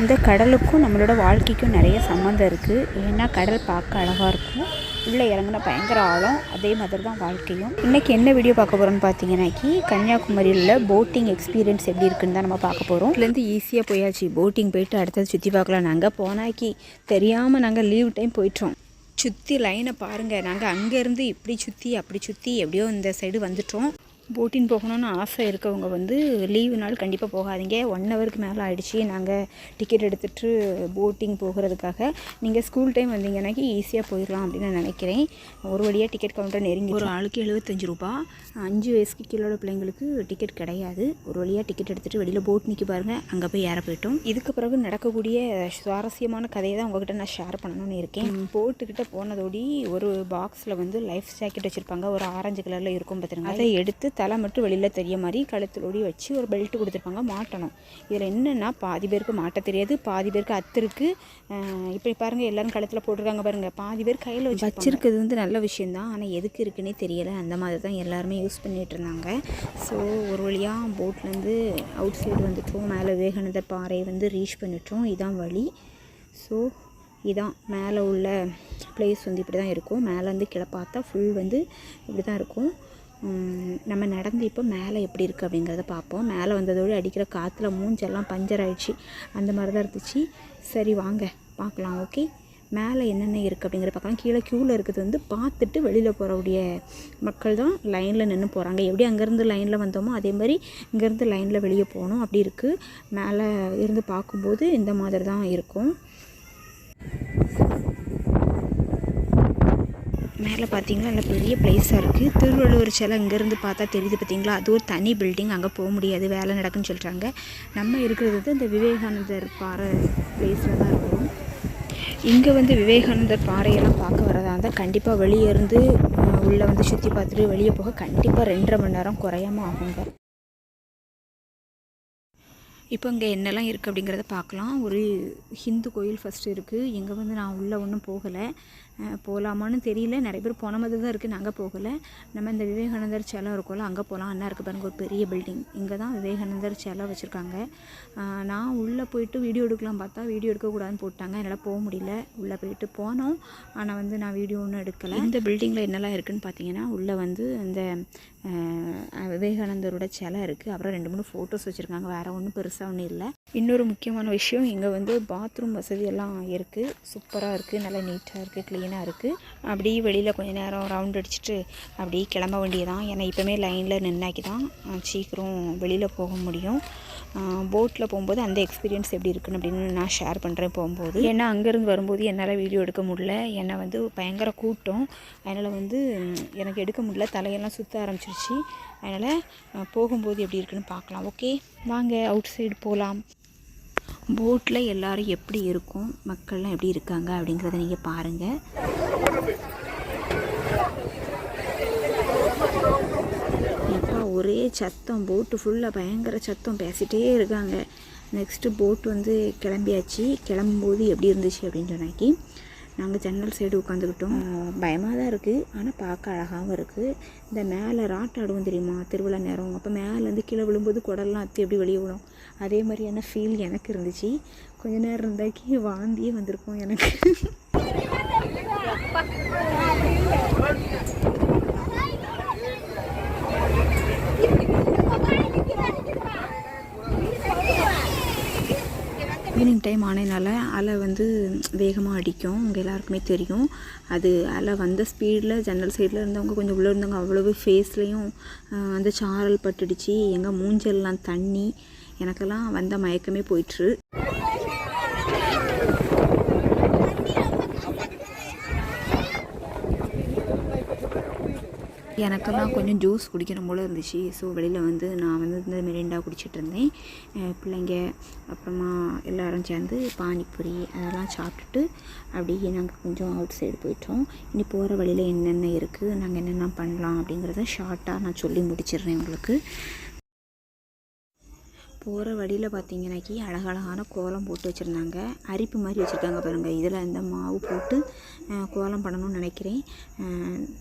இந்த கடலுக்கும் நம்மளோட வாழ்க்கைக்கும் நிறைய சம்மந்தம் இருக்குது. ஏன்னா கடல் பார்க்க அழகாக இருக்கும், உள்ளே இறங்கின பயங்கர ஆழம். அதே மாதிரி தான் வாழ்க்கையும். இன்றைக்கி என்ன வீடியோ பார்க்க போகிறோன்னு பார்த்தீங்கன்னாக்கி கன்னியாகுமரியில் போட்டிங் எக்ஸ்பீரியன்ஸ் எப்படி இருக்குன்னு தான் நம்ம பார்க்க போகிறோம். இதுலேருந்து ஈஸியாக போயாச்சு. போட்டிங் போயிட்டு அடுத்தது சுற்றி பார்க்கலாம். நாங்கள் போனாக்கி தெரியாமல் நாங்கள் லீவ் டைம் போயிட்டோம். சுற்றி லைனை பாருங்கள். நாங்கள் அங்கேருந்து இப்படி சுற்றி அப்படி சுற்றி எப்படியோ இந்த சைடு வந்துட்டோம். போட்டிங் போகணுன்னு ஆசை இருக்கவங்க லீவு நாள் கண்டிப்பாக போகாதீங்க. 1 ஹவருக்கு மேலே ஆகிடுச்சி. நாங்கள் டிக்கெட் எடுத்துகிட்டு போட்டிங் போகிறதுக்காக. நீங்கள் ஸ்கூல் டைம் வந்தீங்கன்னாக்கி ஈஸியாக போயிடலாம் அப்படின்னு நான் நினைக்கிறேன். ஒரு வழியாக டிக்கெட் கவுண்டர் நெருங்கி ஒரு ஆளுக்கு 75 ரூபா. 5 வயசுக்கு கீழே பிள்ளைங்களுக்கு டிக்கெட் கிடையாது. ஒரு வழியாக டிக்கெட் எடுத்துகிட்டு வெளியில் போட் நிற்க பாருங்கள், அங்கே போய் ஏற போயிட்டோம். இதுக்கு பிறகு நடக்கக்கூடிய சுவாரஸ்யமான கதையை தான் உங்கள்கிட்ட நான் ஷேர் பண்ணணும்னு இருக்கேன். போட்டுக்கிட்ட போனதோடி ஒரு பாக்ஸில் லைஃப் ஜாக்கெட் வச்சுருப்பாங்க. ஒரு ஆரஞ்சு கலரில் இருக்கும் பார்த்துருங்க. அதை எடுத்து தலை மட்டும் வெளியில் தெரிய மாதிரி கழுத்துலோடி வச்சு ஒரு பெல்ட் கொடுத்துருப்பாங்க, மாட்டணும். இதில் என்னென்னா பாதி பேருக்கு மாட்ட தெரியாது, பாதி பேருக்கு அத்திருக்கு. இப்படி பாருங்கள், எல்லோரும் கழுத்தில் போட்டிருக்காங்க பாருங்கள். பாதி பேர் கையில் வச்சுருக்கிறது நல்ல விஷயந்தான், ஆனால் எதுக்கு இருக்குன்னே தெரியலை. அந்த மாதிரி தான் எல்லாருமே யூஸ் பண்ணிகிட்டு இருந்தாங்க. ஸோ ஒரு வழியாக போட்லேருந்து அவுட் சைடு வந்துட்டோம். மேலே விவேகானந்தர் பாறையை ரீச் பண்ணிட்டோம். இதான் வழி. ஸோ இதான் மேலே உள்ள பிளேஸ் இப்படி தான் இருக்கும். மேலேருந்து கீழே பார்த்தா ஃபுல் இப்படி தான் இருக்கும். நம்ம நடந்து இப்போ மேலே எப்படி இருக்குது அப்படிங்கிறத பார்ப்போம். மேலே வந்ததோடு அடிக்கிற காற்றுல மூஞ்செல்லாம் பஞ்சர் ஆகிடுச்சு. அந்த மாதிரி தான் இருந்துச்சு. சரி வாங்க பார்க்கலாம். ஓகே, மேலே என்னென்ன இருக்குது அப்படிங்கிறத பார்க்கலாம். கீழே க்யூவில் இருக்கிறது பார்த்துட்டு வெளியில் போகிறவுடைய மக்கள் தான் லைனில் நின்று போகிறாங்க. எப்படி அங்கேருந்து லைனில் வந்தோமோ அதே மாதிரி இங்கேருந்து லைனில் வெளியே போகணும். அப்படி இருக்குது. மேலே இருந்து பார்க்கும்போது இந்த மாதிரி தான் இருக்கும். மேலே பார்த்தீங்களா நல்ல பெரிய பிளேஸாக இருக்குது. திருவள்ளுவர் சிலை இங்கேருந்து பார்த்தா தெரியுது பார்த்தீங்களா. அது ஒரு தனி பில்டிங், அங்கே போக முடியாது, வேலை நடக்குன்னு சொல்கிறாங்க. நம்ம இருக்கிறது இந்த விவேகானந்தர் பாறை பிளேஸில் தான் இருக்கும். இங்கே விவேகானந்தர் பாறையெல்லாம் பார்க்க வரதா இருந்தால் கண்டிப்பாக வெளியே இருந்து உள்ளே சுற்றி பார்த்துட்டு வெளியே போக கண்டிப்பாக 2.5 மணி நேரம் குறையாமல் ஆகுங்க. இப்போ இங்கே என்னெல்லாம் இருக்குது அப்படிங்கிறத பார்க்கலாம். ஒரு ஹிந்து கோயில் ஃபஸ்ட்டு இருக்குது. இங்கே நான் உள்ளே ஒன்றும் போகலை, போகலாமான்னு தெரியல. நிறைய பேர் போன மாதிரி தான் இருக்குது, நாங்கள் போகலை. நம்ம இந்த விவேகானந்தர் சிலை இருக்கும்ல, அங்கே போகலாம். அண்ணா இருக்குது பாருங்கள், ஒரு பெரிய பில்டிங். இங்கே தான் விவேகானந்தர் சிலை வச்சுருக்காங்க. நான் உள்ளே போயிட்டு வீடியோ எடுக்கலாம் பார்த்தா வீடியோ எடுக்கக்கூடாதுன்னு போட்டாங்க. என்னால் போக முடியல. உள்ளே போயிட்டு போனோம், ஆனால் நான் வீடியோ ஒன்றும் எடுக்கலை. இந்த பில்டிங்கில் என்னெல்லாம் இருக்குதுன்னு பார்த்தீங்கன்னா, உள்ளே இந்த விவேகானந்தரோட சிலை இருக்குது. அப்புறம் 2-3 ஃபோட்டோஸ் வச்சுருக்காங்க. வேறு ஒன்றும் பெருசாக ஒன்றும் இல்லை. இன்னொரு முக்கியமான விஷயம், இங்கே பாத்ரூம் வசதியெல்லாம் இருக்குது. சூப்பராக இருக்குது, நல்லா நீட்டாக இருக்குது, க்ளீனாக இருக்குது. அப்படியே வெளியில் கொஞ்சம் நேரம் ரவுண்ட் அடிச்சுட்டு அப்படியே கிளம்ப வேண்டியதான். ஏன்னா இப்போமே லைனில் நின்னாக்கி தான் சீக்கிரம் வெளியில் போக முடியும். போட்டில் போகும்போது அந்த எக்ஸ்பீரியன்ஸ் எப்படி இருக்குன்னு அப்படின்னு நான் ஷேர் பண்ணுறேன் போகும்போது. ஏன்னா அங்கேருந்து வரும்போது என்னால் வீடியோ எடுக்க முடியல. ஏன்னா பயங்கர கூட்டம். அதனால் எனக்கு எடுக்க முடியல, தலையெல்லாம் சுற்ற ஆரம்பிச்சிருச்சு. அதனால் போகும்போது எப்படி இருக்குன்னு பார்க்கலாம். ஓகே வாங்க அவுட் சைடு போகலாம். போட்டில் எல்லோரும் எப்படி இருக்கும், மக்கள்லாம் எப்படி இருக்காங்க அப்படிங்கிறத நீங்கள் பாருங்கள். எப்போ ஒரே சத்தம், போட்டு ஃபுல்லாக பயங்கர சத்தம், பேசிகிட்டே இருக்காங்க. நெக்ஸ்ட்டு போட்டு கிளம்பியாச்சு. கிளம்பும்போது எப்படி இருந்துச்சு அப்படின்னு சொன்னாக்கி, நாங்கள் ஜன்னல் சைடு உட்காந்துக்கிட்டோம். பயமாக தான் இருக்குது, ஆனால் பார்க்க அழகாகவும் இருக்குது. இந்த மேலே ராட்டாடுவோம் தெரியுமா, திருவிழா நேரம். அப்போ மேலேருந்து கீழே விழும்போது குடல்லாம் அத்தி எப்படி வெளியே விடும், அதே மாதிரியான ஃபீல் எனக்கு இருந்துச்சு. கொஞ்ச நேரம் இருந்தாக்கி வாந்தியே வந்திருக்கும் எனக்கு. ஈவினிங் டைம் ஆனதுனால அலை வேகமாக அடிக்கும். உங்கள் எல்லாருக்குமே தெரியும். அது அலை வந்த ஸ்பீடில் ஜன்னல் சைடில் இருந்தவங்க கொஞ்சம் உள்ளே இருந்தவங்க அவ்வளவு ஃபேஸ்லேயும் அந்த சாரல் பட்டுடுச்சு. எங்கள் மூஞ்செல்லாம் தண்ணி. எனக்கெல்லாம் வந்த மயக்கமே போயிட்டுரு. எனக்கெல்லாம் கொஞ்சம் ஜூஸ் குடிக்கணும் போல் இருந்துச்சு. ஸோ வெளியில் நான் இந்த மிரிண்டா குடிச்சிட்டு இருந்தேன். பிள்ளைங்க அப்புறமா எல்லோரும் சேர்ந்து பானிபூரி அதெல்லாம் சாப்பிட்டுட்டு அப்படியே நாங்கள் கொஞ்சம் அவுட் சைடு போயிட்டோம். இனி போகிற வழியில் என்னென்ன இருக்குது, நாங்கள் என்னென்ன பண்ணலாம் அப்படிங்கிறத ஷார்ட்டாக நான் சொல்லி முடிச்சிடுறேன் உங்களுக்கு. போகிற வழியில் பார்த்தீங்கன்னாக்கி அழகழகான கோலம் போட்டு வச்சுருந்தாங்க. அரிப்பு மாதிரி வச்சுருக்காங்க பாருங்கள். இதில் இந்த மாவு போட்டு கோலம் பண்ணணும்னு நினைக்கிறேன்.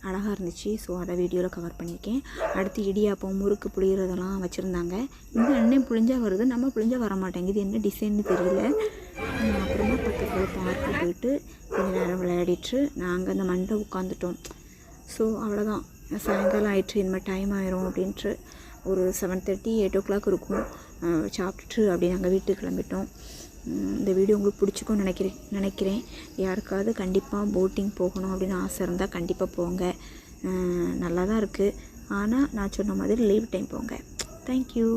அழகாக இருந்துச்சு. ஸோ அதை வீடியோவில் கவர் பண்ணியிருக்கேன். அடுத்து இடியாப்பம், முறுக்கு புளியறதெல்லாம் வச்சுருந்தாங்க. இந்த அண்ணன் புளிஞ்சால் வருது, நம்ம புளிஞ்சால் வர மாட்டேங்குது. என்ன டிசைன்னு தெரியல. அப்புறமா பக்கத்தில் பார்க்கு போயிட்டு கொஞ்சம் நேரம் விளையாடிட்டு நாங்கள் அந்த மண்ணில் உட்காந்துட்டோம். ஸோ அவ்வளோதான், சாயங்காலம் ஆயிடுச்சு, இந்த மாதிரி டைம் ஆயிரும் அப்படின்ட்டு ஒரு 7:30 8 o'clock இருக்கும். சாப்பிட்டுட்டு அப்படியே நாங்கள் வீட்டுக்கு கிளம்பிட்டோம். இந்த வீடியோ உங்களுக்கு பிடிச்சிக்கும்னு நினைக்கிறேன். யாருக்காவது கண்டிப்பாக போட்டிங் போகணும் அப்படின்னு ஆசை இருந்தால் கண்டிப்பாக போங்க. நல்லா தான் இருக்குது. ஆனால் நான் சொன்ன மாதிரி லீவ் டைம் போங்க. தேங்க்யூ.